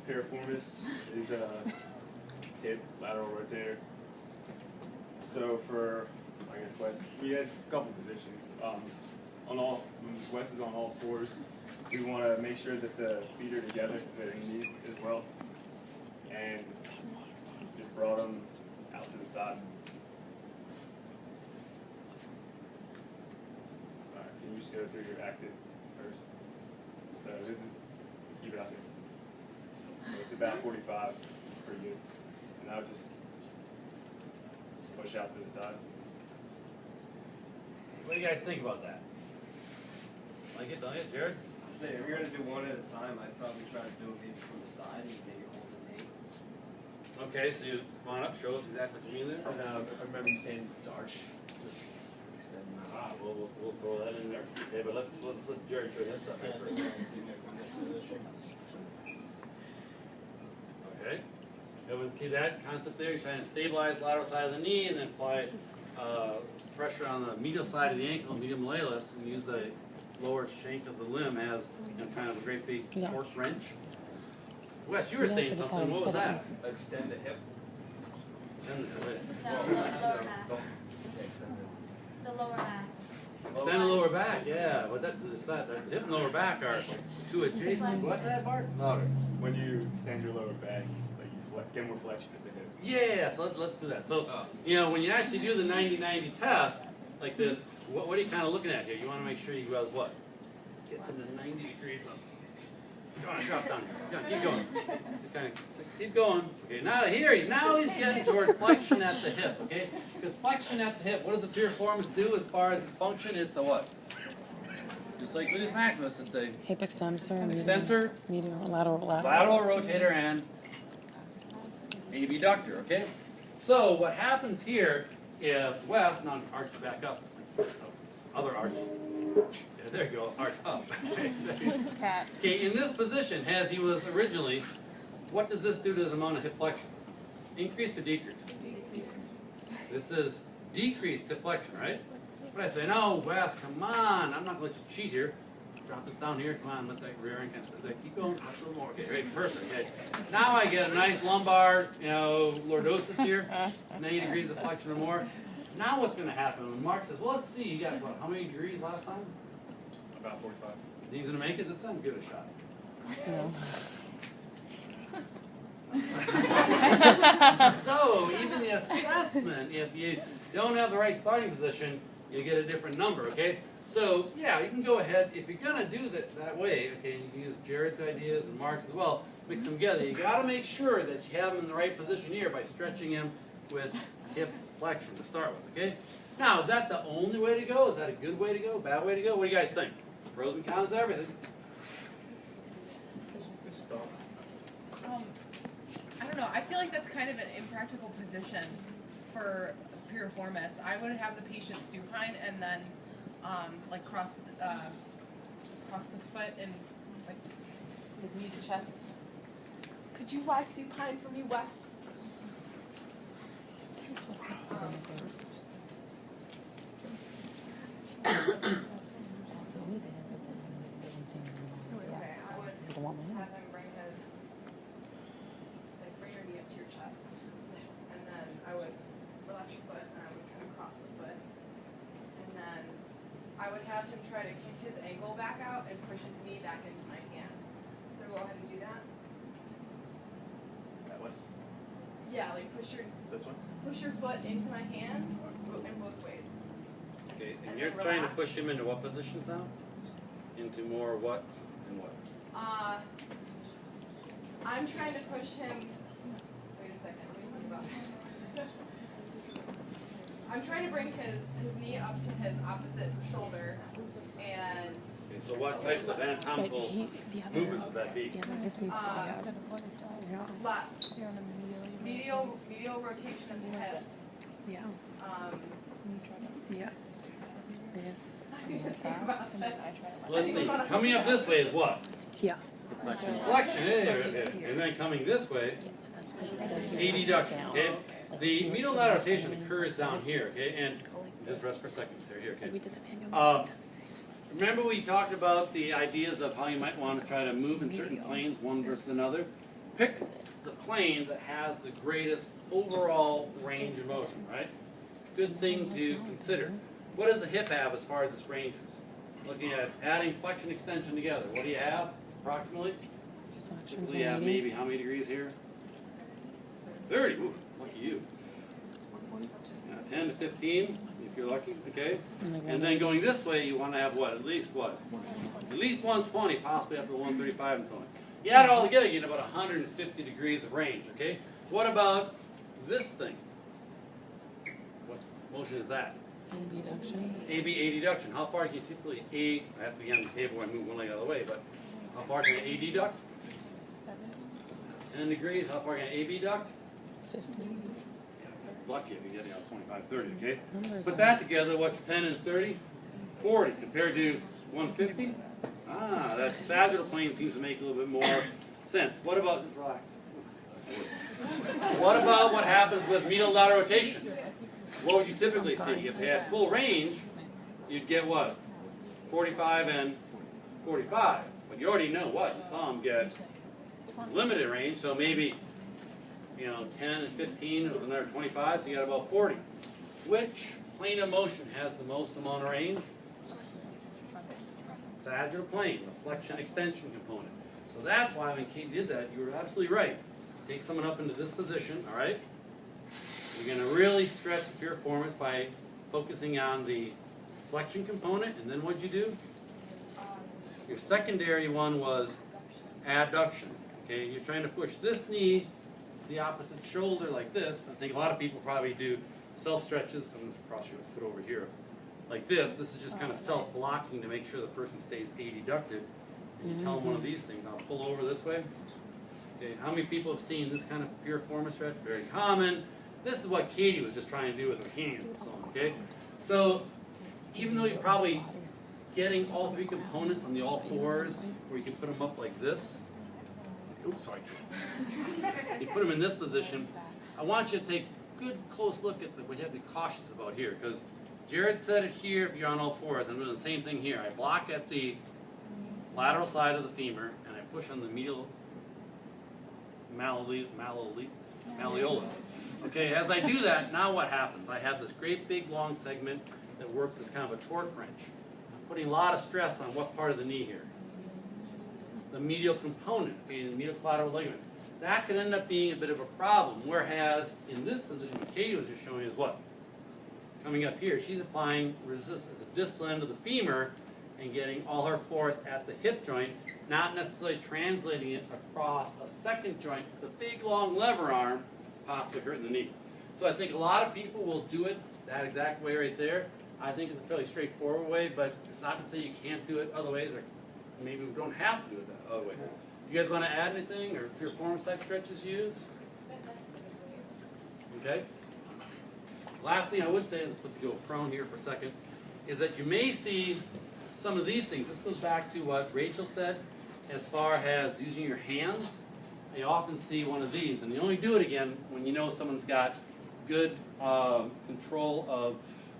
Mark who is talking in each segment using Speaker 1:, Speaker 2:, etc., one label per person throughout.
Speaker 1: Piriformis is a hip lateral rotator. So for, I guess, Wes, we had a couple positions. When Wes is on all fours, we want to make sure that the feet are together, that he knees as well. And just brought them out to the side. Alright, can you just go through your active first? So this is, keep it out there. So it's about 45, pretty good. And now just push out to the side.
Speaker 2: What do you guys think about that? Like it, don't you, Jared?
Speaker 3: So if you're going to do one at a time, I'd probably try to do it maybe from the side and maybe hold the knee.
Speaker 2: Okay, so you come on up, show us exactly what you mean there.
Speaker 4: I remember you saying to arch to extend.
Speaker 2: We'll throw that in there. Okay, but let's Jared show this stuff right first. Okay. Everyone see that concept there? You're trying to stabilize the lateral side of the knee and then apply pressure on the medial side of the ankle, medial malleolus, and use the lower shank of the limb as kind of a great big torque wrench. Wes, you were saying something. What was that?
Speaker 4: Extend the hip.
Speaker 2: Extend the hip.
Speaker 5: The lower half. The lower half.
Speaker 2: Extend the lower back, yeah. But the hip and lower back are two adjacent. What's that, Bart? Louder.
Speaker 1: When you extend your lower back, like you get more flexion at the hip.
Speaker 2: Yeah, so let's do that. So, you know, when you actually do the 90-90 test, like this, what are you kind of looking at here? You want to make sure you go what? Gets into 90 degrees up. Go on, drop down here. Go on, keep going. Just kind of keep going. Okay, now he's getting toward flexion at the hip, okay? Because flexion at the hip, what does the piriformis do as far as its function? It's a what? Just like gluteus maximus, it's a
Speaker 6: hip extensor, medial, lateral
Speaker 2: rotator, and abductor, okay? So what happens here if Wes, now arch it back up, other arch. Yeah, there you go, arch up. Okay, in this position, as he was originally, what does this do to his amount of hip flexion? Increase or decrease? This is decreased hip flexion, right? But I say, no, Wes, come on, I'm not going to let you cheat here. Drop this down here, come on, let that rear end kind of stay there. Keep going, touch a little more. Okay, right, perfect. Okay. Now I get a nice lumbar, lordosis here, 90 degrees of flexion or more. Now what's going to happen? When Mark says, well, let's see, you got what, how many degrees last time?
Speaker 1: About 45.
Speaker 2: He's going to make it this time? Give it a shot. So, even the assessment, if you don't have the right starting position, you get a different number, okay? So, yeah, you can go ahead, if you're going to do that way, okay, you can use Jared's ideas and Mark's as well, mix them together. You got to make sure that you have him in the right position here by stretching him with hip flexion to start with, okay? Now, is that the only way to go? Is that a good way to go, bad way to go? What do you guys think? Pros and cons to everything.
Speaker 1: Good stuff.
Speaker 7: I don't know. I feel like that's kind of an impractical position for piriformis. I would have the patient supine and then like cross the foot and like with knee to chest. Could you lie supine for me, Wes? I would have him bring your knee up to your chest, and then I would relax your foot, and I would kind of cross the foot, and then I would have him try to kick his ankle back out and push his knee back into my hand. So go ahead and do that.
Speaker 1: That way?
Speaker 7: Yeah, like push your foot into my hands in both ways.
Speaker 2: Okay, and you're trying to push him into what positions now? Into more what and what?
Speaker 7: I'm trying to push him. Wait a second. Let me think about it. I'm trying to bring his knee up to his opposite shoulder, and.
Speaker 2: Okay, so what types of anatomical movements would that be?
Speaker 6: This needs to
Speaker 7: medial rotation of the hips.
Speaker 6: Yeah. This.
Speaker 2: Let's see. Coming up this way is what?
Speaker 6: Yeah.
Speaker 2: Flexion, and then coming this way, adduction, okay? The medial lateral rotation occurs down here, okay? And just rest for a second, sir, here, okay? Remember we talked about the ideas of how you might want to try to move in certain planes, one versus another? pick the plane that has the greatest overall range of motion, right? Good thing to consider. What does the hip have as far as its range is? Looking at adding flexion extension together, what do you have approximately?
Speaker 6: Flection's
Speaker 2: Typically you have
Speaker 6: 180.
Speaker 2: maybe how many degrees here? 30. Ooh, lucky you. 10 to 15 if you're lucky, okay? And then going this way, you want to have what? At least what? At least 120, possibly up to 135 and so on. You add it all together, you get about 150 degrees of range, okay? What about this thing? What motion is that?
Speaker 6: AB duction.
Speaker 2: AB adduction. How far can you typically I have to be on the table when I move one leg out of the way, but how far can I adduct? 10 degrees. How far can I abduct?
Speaker 6: 50.
Speaker 2: Lucky if you get out 25, 30, okay?
Speaker 6: Numbers
Speaker 2: Put
Speaker 6: are-
Speaker 2: that together, what's 10 and 30? 40 compared to 150? Ah, that sagittal plane seems to make a little bit more sense. What about, just relax. What about what happens with medial lateral rotation? What would you typically see? If you had full range, you'd get what? 45 and 45. But you already know what? You saw them get limited range, so maybe 10 and 15 with another 25, so you got about 40. Which plane of motion has the most amount of range? Sagittal plane, the flexion extension component. So that's why when Kate did that, you were absolutely right. Take someone up into this position, all right? You're going to really stretch the piriformis by focusing on the flexion component, and then what'd you do? Your secondary one was adduction. Okay, you're trying to push this knee the opposite shoulder like this. I think a lot of people probably do self-stretches. I'm going to cross your foot over here. Like this. This is just kind of self-blocking to make sure the person stays adducted. And you tell them one of these things. Now pull over this way. Okay, how many people have seen this kind of piriformis stretch? Very common. This is what Katie was just trying to do with her hands and so on. Okay, so even though you're probably getting all three components on the all fours, where you can put them up like this. Oops, sorry. You put them in this position. I want you to take a good close look at what you have to be cautious about here, because Jared said it here if you're on all fours. I'm doing the same thing here. I block at the lateral side of the femur, and I push on the medial malleolus. Okay, as I do that, now what happens? I have this great big long segment that works as kind of a torque wrench. I'm putting a lot of stress on what part of the knee here? The medial component, okay, the medial collateral ligaments. That could end up being a bit of a problem, whereas in this position, what Katie was just showing is what? Coming up here, she's applying resistance at the distal end of the femur and getting all her force at the hip joint, not necessarily translating it across a second joint with a big long lever arm, possibly hurting the knee. So I think a lot of people will do it that exact way right there. I think it's a fairly straightforward way, but it's not to say you can't do it other ways, or maybe we don't have to do it that other ways. You guys want to add anything, or piriformis type stretches use? Okay. Last thing I would say, let's go prone here for a second, is that you may see some of these things. This goes back to what Rachel said as far as using your hands. You often see one of these, and you only do it again when you know someone's got good control of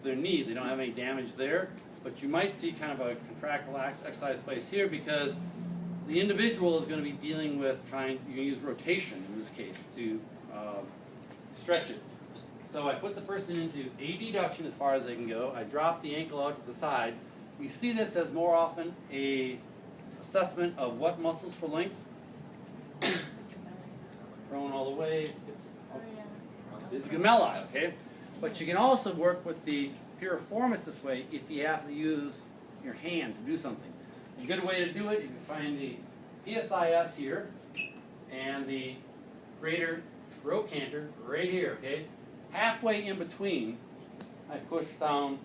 Speaker 2: their knee. They don't have any damage there, but you might see kind of a contract, relax exercise place here because the individual is going to be dealing with you're going to use rotation in this case to stretch it. So I put the person into adduction as far as they can go. I drop the ankle out to the side. We see this as more often a assessment of what muscles for length. Prone all the way. This is gemelli, okay? But you can also work with the piriformis this way if you have to use your hand to do something. A good way to do it, you can find the PSIS here and the greater trochanter right here, okay? Halfway in between, I push down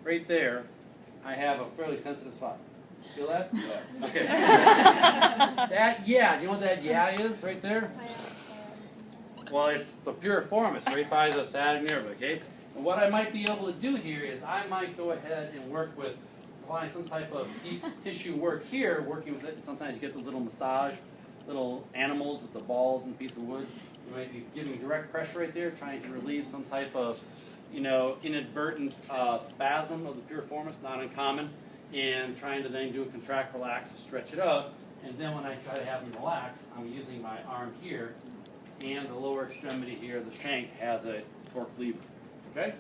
Speaker 2: right there. I have a fairly sensitive spot. Feel that? Yeah. Okay. That, yeah, you know what that yeah is right there? Well, it's the piriformis right by the sciatic nerve, okay? And what I might be able to do here is I might go ahead and work with, applying some type of deep tissue work here, working with it. Sometimes you get those little massage, little animals with the balls and a piece of wood. You might be giving direct pressure right there, trying to relieve some type of, inadvertent spasm of the piriformis, not uncommon, and trying to then do a contract, relax, stretch it out. and then when I try to have them relax, I'm using my arm here, and the lower extremity here, the shank, has a torque lever, okay?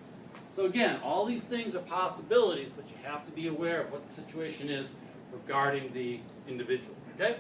Speaker 2: So again, all these things are possibilities, but you have to be aware of what the situation is regarding the individual, okay?